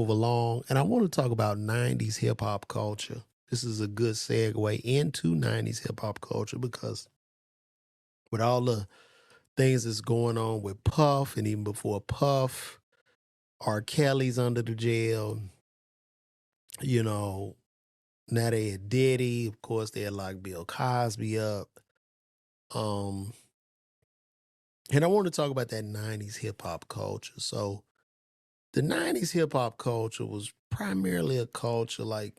move along, and I want to talk about 90s hip hop culture. This is a good segue into 90s hip hop culture because with all the things that's going on with Puff, and even before Puff, R. Kelly's under the jail, you know, now they had Diddy, of course they had locked Bill Cosby up. Um, and I want to talk about that 90s hip hop culture. So the 90s hip hop culture was primarily a culture like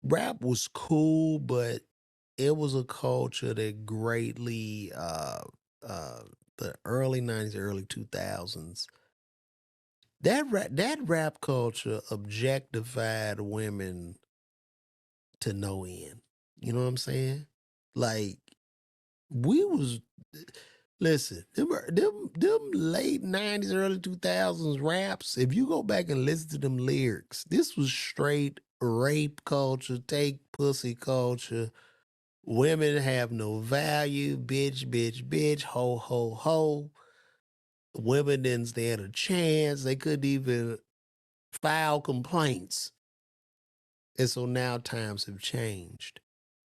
rap was cool, but it was a culture that greatly uh the early 90s, early 2000s. That rap culture objectified women to no end. You know what I'm saying? Like we was listen, them late 90s, early 2000s raps, if you go back and listen to them lyrics, this was straight rape culture, take pussy culture. Women have no value, bitch, bitch, bitch, ho, ho, ho. Women didn't stand a chance. They couldn't even file complaints. And so now times have changed.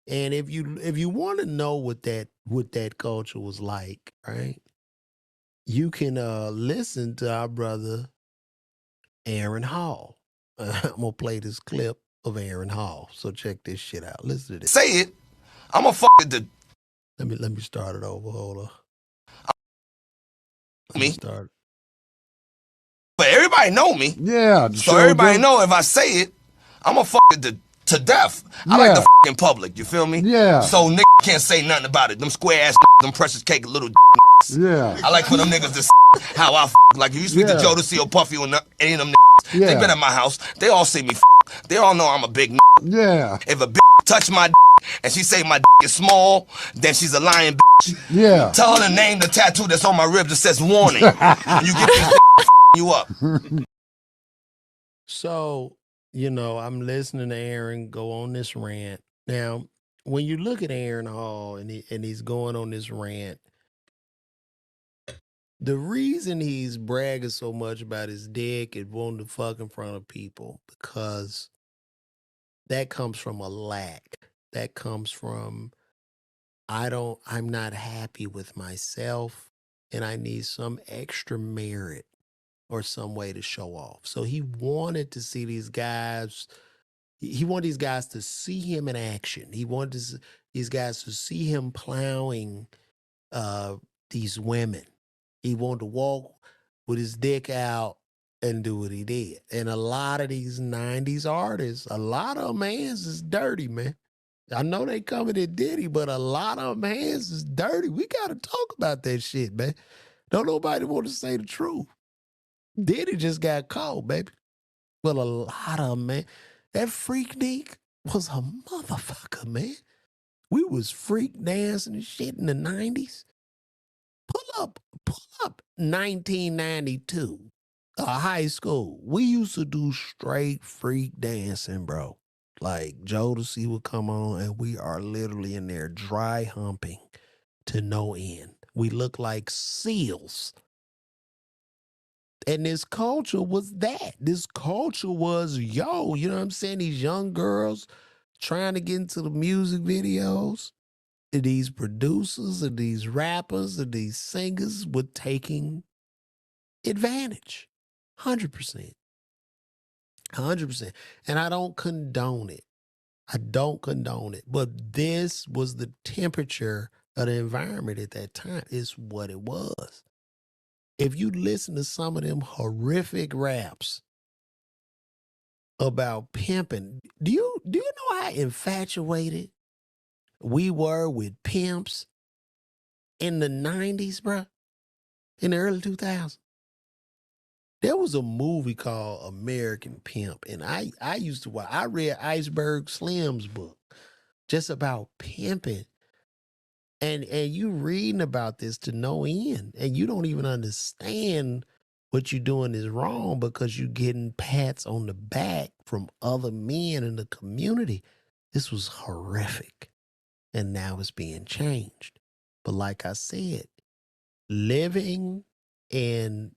And if you want to know what that culture was like, right? You can listen to our brother Aaron Hall. I'm gonna play this clip of Aaron Hall. So check this shit out. Listen to this. Say it. I'm a fuck it to Let me start it over. Hold on. Let me me. start. But everybody know me. Yeah, So sure everybody do. know if I say it, I'm a fuck it to death. I like to Yeah. fuck in public, you feel me? Yeah. So niggas can't say nothing about it. Them square ass them precious cake little Yeah. I like for them niggas to how I like if you speak to Yeah. Jodeci or Puffy or any of them they Yeah. been at my house. They all see me They all know I'm a big Yeah. If a touch my and she say my is small, then she's a lying Yeah. Tell her to name the tattoo that's on my ribs that says warning. And you get these you up. So, I'm listening to Aaron go on this rant. Now, when you look at Aaron Hall and he's going on this rant, the reason he's bragging so much about his dick and wanting to fuck in front of people, because that comes from a lack. That comes from I'm not happy with myself and I need some extra merit or some way to show off. So he wanted to see these guys. He wanted these guys to see him in action. He wanted these guys to see him plowing uh, these women. He wanted to walk with his dick out and do what he did. And a lot of these 90s artists, a lot of them hands is dirty, man. I know they coming at Diddy, but a lot of them hands is dirty. We got to talk about that shit, man. Don't nobody want to say the truth. Diddy just got caught, baby. But a lot of them, man. That Freaknik was a motherfucker, man. We was freak dancing and shit in the 90s. Pull up 1992, high school. We used to do straight freak dancing, bro. Like Jodeci would come on and we are literally in there dry humping to no end. We look like seals. And this culture was that. This culture was, you know what I'm saying? These young girls trying to get into the music videos. And these producers and these rappers and these singers were taking advantage. 100%. 100%. And I don't condone it. I don't condone it. But this was the temperature of the environment at that time. It's what it was. If you listen to some of them horrific raps about pimping, do you know how infatuated we were with pimps in the 90s, bro? In the early 2000s? There was a movie called American Pimp, and I used to watch. I read Iceberg Slim's book just about pimping, and you reading about this to no end, and you don't even understand what you're doing is wrong because you're getting pats on the back from other men in the community. This was horrific, and now it's being changed. But like I said, living in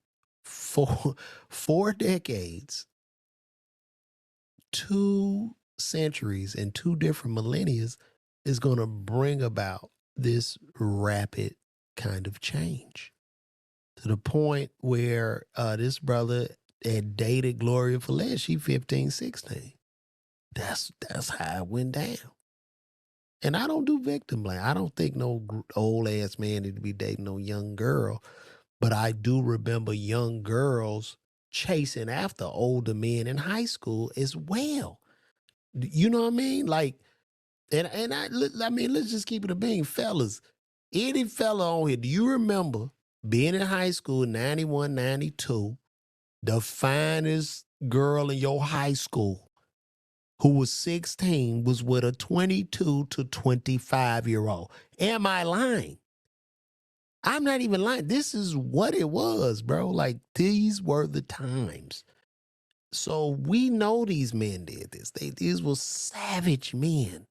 four decades 2 centuries and 2 different millennia is going to bring about this rapid kind of change to the point where this brother had dated Gloria Fellez. She 15, 16. That's how it went down. And I don't do victim blame. I don't think no old ass man need to be dating no young girl. But I do remember young girls chasing after older men in high school as well. You know what I mean? Like, I mean, let's just keep it a being, fellas. Any fella on here, do you remember being in high school, 91, 92, the finest girl in your high school who was 16 was with a 22 to 25-year-old? Am I lying? I'm not even lying. This is what it was, bro. Like, these were the times. So we know these men did this. These were savage men.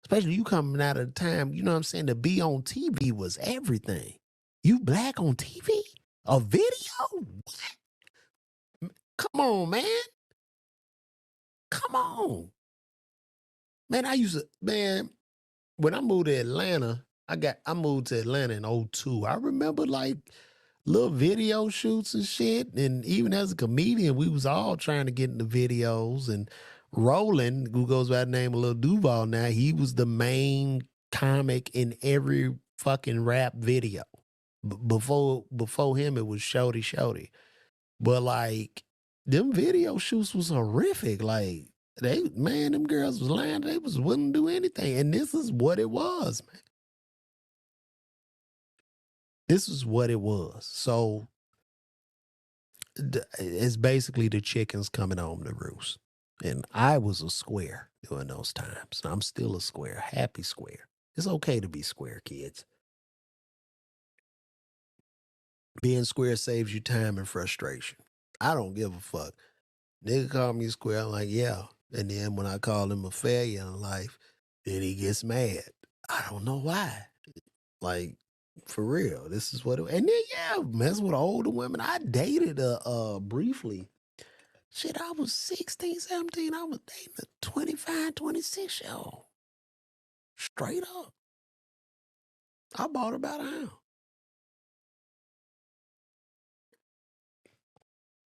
Especially you coming out of the time, you know what I'm saying? To be on TV was everything. You black on TV? A video? What? Come on, man. Come on. Man, when I moved to Atlanta, I moved to Atlanta in 02. I remember like little video shoots and shit. And even as a comedian, we was all trying to get into videos. And Roland, who goes by the name of Lil Duval now, he was the main comic in every fucking rap video. Before him, it was Shorty. But like, them video shoots was horrific. Like, them girls was lying. They was wouldn't do anything. And this is what it was, man. This is what it was. So it's basically the chickens coming home to roost. And I was a square during those times. I'm still a square, happy square. It's okay to be square, kids. Being square saves you time and frustration. I don't give a fuck. Nigga call me square. I'm like, yeah. And then when I call him a failure in life, then he gets mad. I don't know why. Like, for real, this is what it. And then mess with older women. I dated briefly. Shit, I was 16, 17. I was dating a 25, 26-year-old. Straight up. I bought about a house.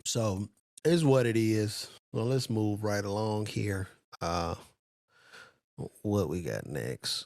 So it's what it is. Well, let's move right along here. What we got next?